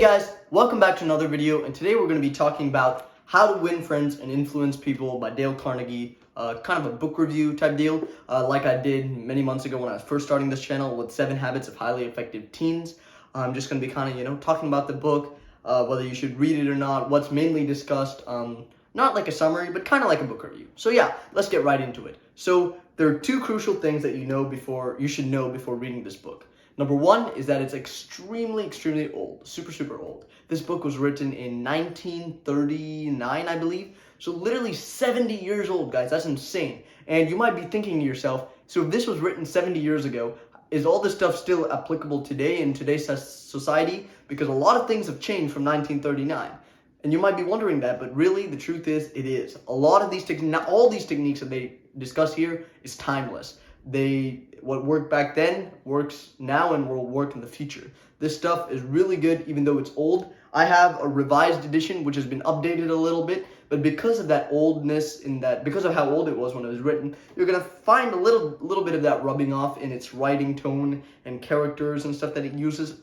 guys, welcome back to another video, and today we're going to be talking about How to Win Friends and Influence People by Dale Carnegie, kind of a book review type deal, like I did many months ago when I was first starting this channel with 7 Habits of Highly Effective Teens. I'm just going to be kind of, talking about the book, whether you should read it or not, what's mainly discussed, not like a summary, but kind of like a book review. So yeah, let's get right into it. So there are 2 crucial things that you should know before reading this book. Number 1 is that it's extremely old, super old. This book was written in 1939, I believe. So literally 70 years old, guys. That's insane. And you might be thinking to yourself, so if this was written 70 years ago, is all this stuff still applicable today in today's society? Because a lot of things have changed from 1939. And you might be wondering that, but really the truth is it is. A lot of these not all these techniques that they discuss here is timeless. What worked back then works now and will work in the future. This stuff is really good even though it's old. I have a revised edition which has been updated a little bit, but because of that oldness because of how old it was when it was written, you're gonna find a little bit of that rubbing off in its writing tone and characters and stuff that it uses.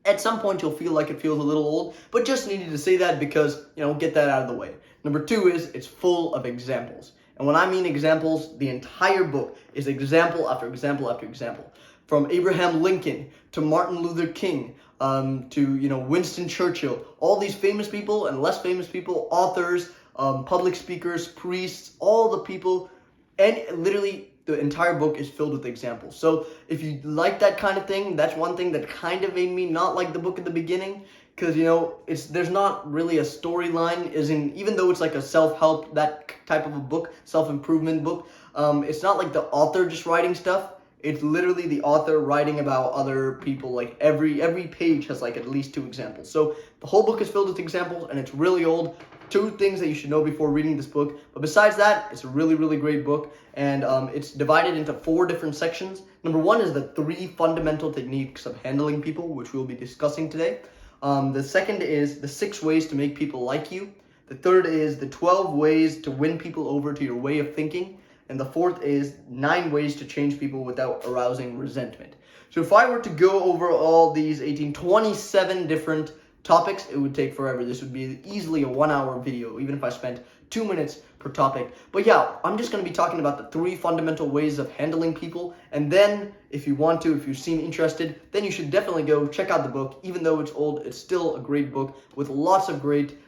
At some point you'll feel like it feels a little old, but just needed to say that because, get that out of the way. Number 2 is it's full of examples. And when I mean examples, the entire book is example after example after example. From Abraham Lincoln to Martin Luther King, to Winston Churchill, all these famous people and less famous people, authors, public speakers, priests, all the people, and literally the entire book is filled with examples. So if you like that kind of thing, that's one thing that kind of made me not like the book at the beginning. Because, there's not really a storyline, even though it's like a self-help, that type of a book, self-improvement book, it's not like the author just writing stuff. It's literally the author writing about other people. Like every page has like at least 2 examples. So the whole book is filled with examples and it's really old. 2 things that you should know before reading this book. But besides that, it's a really great book. And it's divided into 4 different sections. Number 1 is the 3 fundamental techniques of handling people, which we'll be discussing today. The second is the 6 ways to make people like you. The third is the 12 ways to win people over to your way of thinking. And the fourth is 9 ways to change people without arousing resentment. So if I were to go over all these 27 different topics, it would take forever. This would be easily a 1-hour video, even if I spent 2 minutes per topic. But yeah, I'm just going to be talking about the 3 fundamental ways of handling people. And then if you seem interested, then you should definitely go check out the book. Even though it's old, it's still a great book with lots of great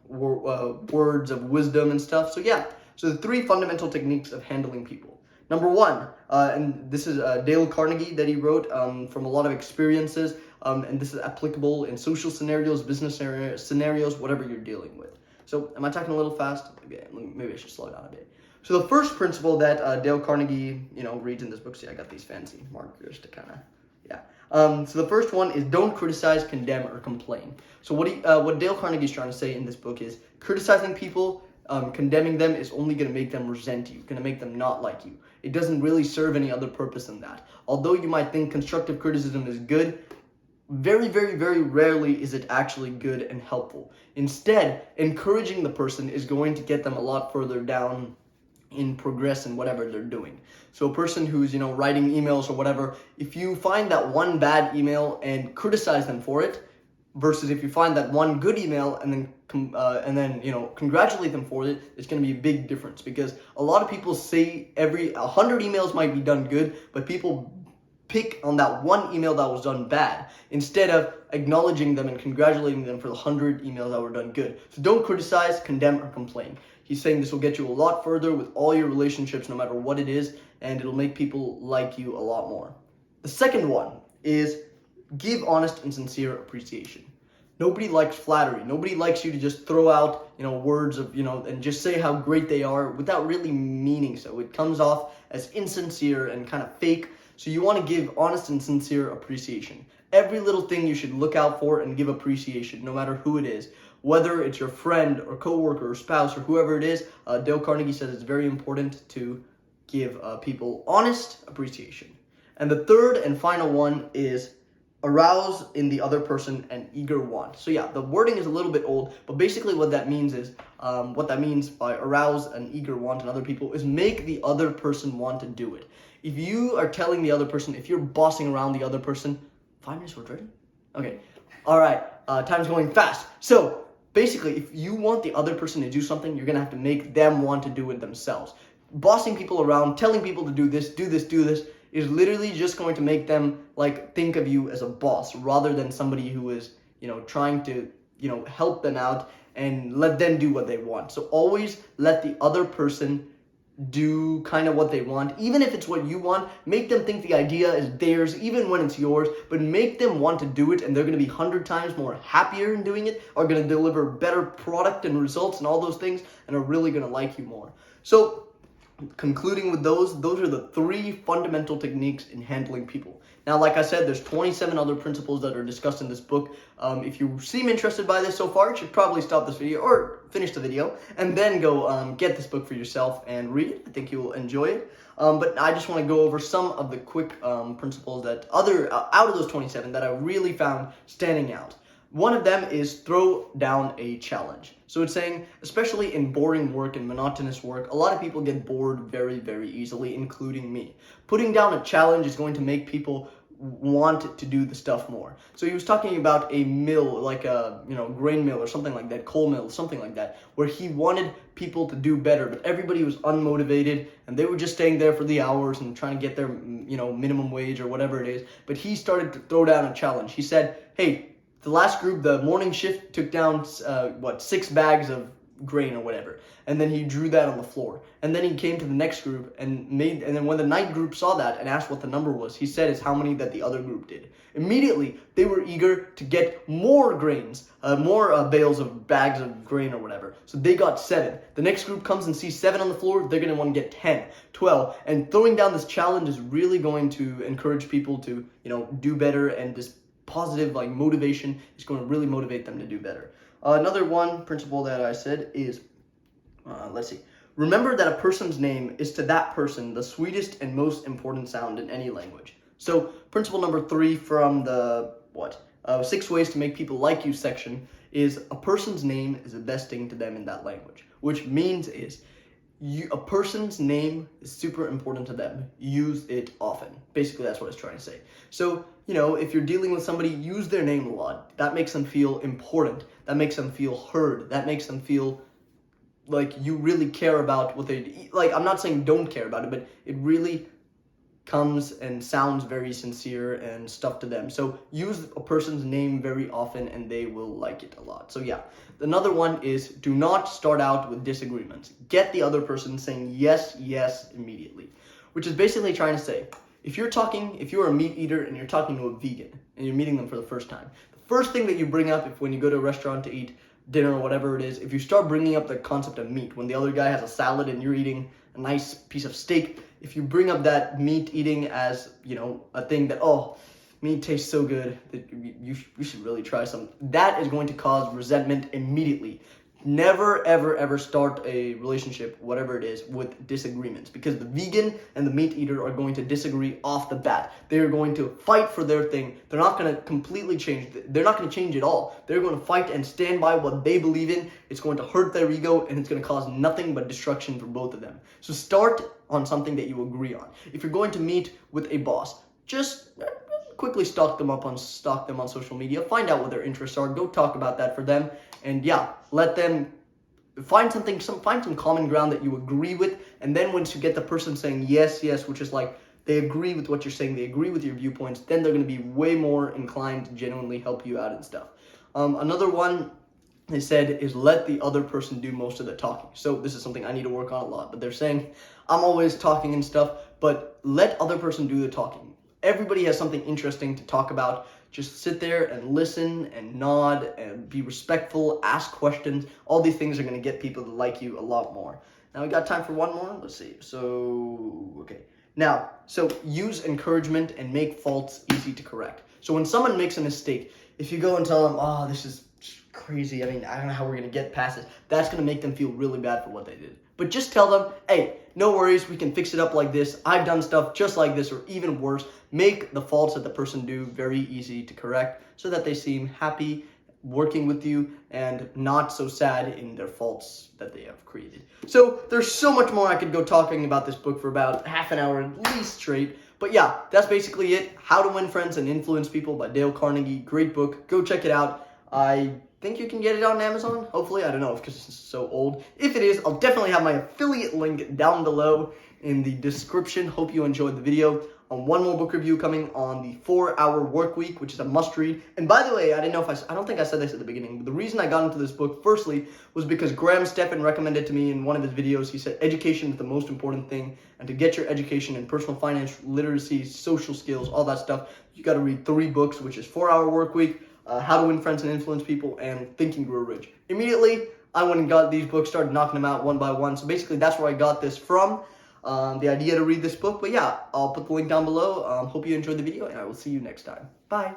words of wisdom and stuff. So yeah, so the 3 fundamental techniques of handling people. Number 1, and this is Dale Carnegie that he wrote from a lot of experiences, and this is applicable in social scenarios, business scenarios, whatever you're dealing with. So am I talking a little fast? Maybe I should slow down a bit. So the first principle that Dale Carnegie, reads in this book, see, I got these fancy markers to kind of, so the first one is don't criticize, condemn, or complain. So what Dale Carnegie is trying to say in this book is criticizing people, condemning them is only going to make them resent you, going to make them not like you. It doesn't really serve any other purpose than that. Although you might think constructive criticism is good, very rarely is it actually good and helpful. Instead, encouraging the person is going to get them a lot further down in progress in whatever they're doing. So a person who's, writing emails or whatever, if you find that one bad email and criticize them for it, versus if you find that one good email and then congratulate them for it, it's going to be a big difference. Because a lot of people say 100 emails might be done good, but people pick on that one email that was done bad instead of acknowledging them and congratulating them for the 100 emails that were done good. So don't criticize, condemn, or complain. He's saying this will get you a lot further with all your relationships, no matter what it is, and it'll make people like you a lot more. The second one is give honest and sincere appreciation. Nobody likes flattery. Nobody likes you to just throw out, words of, and just say how great they are without really meaning so. It comes off as insincere and kind of fake. So you want to give honest and sincere appreciation. Every little thing you should look out for and give appreciation, no matter who it is. Whether it's your friend or coworker or spouse or whoever it is, Dale Carnegie says it's very important to give people honest appreciation. And the third and final one is arouse in the other person an eager want. So yeah, the wording is a little bit old, but basically what that means is, what that means by arouse an eager want in other people is make the other person want to do it. If you are telling the other person, if you're bossing around the other person, 5 minutes we're ready? Okay. All right, time's going fast. So basically, if you want the other person to do something, you're gonna have to make them want to do it themselves. Bossing people around, telling people to do this, do this, do this, is literally just going to make them like think of you as a boss rather than somebody who is, trying to, help them out and let them do what they want. So always let the other person do kind of what they want. Even if it's what you want, make them think the idea is theirs even when it's yours, but make them want to do it, and they're going to be 100 times more happier in doing it, are going to deliver better product and results and all those things, and are really going to like you more. So concluding with those are the 3 fundamental techniques in handling people. Now, like I said, there's 27 other principles that are discussed in this book. If you seem interested by this so far, you should probably stop this video or finish the video and then go get this book for yourself and read it. I think you'll enjoy it. But I just want to go over some of the quick principles that out of those 27 that I really found standing out. One of them is throw down a challenge. So it's saying, especially in boring work and monotonous work, a lot of people get bored very, very easily, including me. Putting down a challenge is going to make people want to do the stuff more. So he was talking about a mill, like a grain mill or something like that, coal mill, something like that, where he wanted people to do better, but everybody was unmotivated and they were just staying there for the hours and trying to get their minimum wage or whatever it is. But he started to throw down a challenge. He said, hey, the last group, the morning shift, took down 6 bags of grain or whatever, and then he drew that on the floor. And then he came to the next group and then when the night group saw that and asked what the number was, he said it's how many that the other group did. Immediately, they were eager to get more grains, more bales of bags of grain or whatever. So they got 7. The next group comes and sees 7 on the floor, they're going to want to get 10, 12. And throwing down this challenge is really going to encourage people to, do better, and this positive motivation is going to really motivate them to do better. Another one principle that I said is, let's see. Remember that a person's name is to that person the sweetest and most important sound in any language. So principle number 3 from the 6 ways to make people like you section is a person's name is the best thing to them in that language, which means is a person's name is super important to them. Use it often. Basically, that's what it's trying to say. So, if you're dealing with somebody, use their name a lot. That makes them feel important. That makes them feel heard. That makes them feel like you really care about what they do. I'm not saying don't care about it, but it really comes and sounds very sincere and stuff to them. So use a person's name very often and they will like it a lot. So yeah, another one is do not start out with disagreements. Get the other person saying yes, yes immediately, which is basically trying to say, if you're a meat eater and you're talking to a vegan and you're meeting them for the first time, the first thing that you bring up when you go to a restaurant to eat dinner or whatever it is, if you start bringing up the concept of meat, when the other guy has a salad and you're eating a nice piece of steak, if you bring up that meat eating as, a thing that, meat tastes so good that you should really try some, that is going to cause resentment immediately. Never, ever, ever start a relationship, whatever it is, with disagreements, because the vegan and the meat eater are going to disagree off the bat. They're going to fight for their thing. They're not going to completely change. They're not going to change at all. They're going to fight and stand by what they believe in. It's going to hurt their ego, and it's going to cause nothing but destruction for both of them. So start on something that you agree on. If you're going to meet with a boss, just quickly stalk them on social media, find out what their interests are, go talk about that for them, and yeah, let them find some common ground that you agree with, and then once you get the person saying yes, yes, which is like they agree with what you're saying, they agree with your viewpoints, then they're going to be way more inclined to genuinely help you out and stuff. Another one they said is let the other person do most of the talking. So this is something I need to work on a lot, but they're saying I'm always talking and stuff, but let other person do the talking. Everybody has something interesting to talk about. Just sit there and listen and nod and be respectful, ask questions. All these things are going to get people to like you a lot more. Now we got time for one more. Let's see. Okay. Now, use encouragement and make faults easy to correct. So when someone makes a mistake, if you go and tell them, this is crazy, I don't know how we're going to get past this, that's going to make them feel really bad for what they did. But just tell them, hey, no worries, we can fix it up like this. I've done stuff just like this or even worse. Make the faults that the person do very easy to correct so that they seem happy working with you and not so sad in their faults that they have created. So there's so much more I could go talking about this book for about half an hour at least straight, But yeah, that's basically it. How to Win Friends and Influence People by Dale Carnegie. Great book. Go check it out. I think you can get it on Amazon. Hopefully, I don't know because it's so old. If it is, I'll definitely have my affiliate link down below in the description. Hope you enjoyed the video. One more book review coming on the 4-Hour Workweek, which is a must-read. And by the way, I don't think I said this at the beginning, but the reason I got into this book, firstly, was because Graham Stephan recommended to me in one of his videos. He said education is the most important thing, and to get your education in personal finance, literacy, social skills, all that stuff, you got to read 3 books, which is 4-Hour Workweek, How to Win Friends and Influence People, and Think and Grow Rich. Immediately, I went and got these books, started knocking them out one by one. So basically, that's where I got this from. The idea to read this book. But yeah, I'll put the link down below. Hope you enjoyed the video, and I will see you next time. Bye.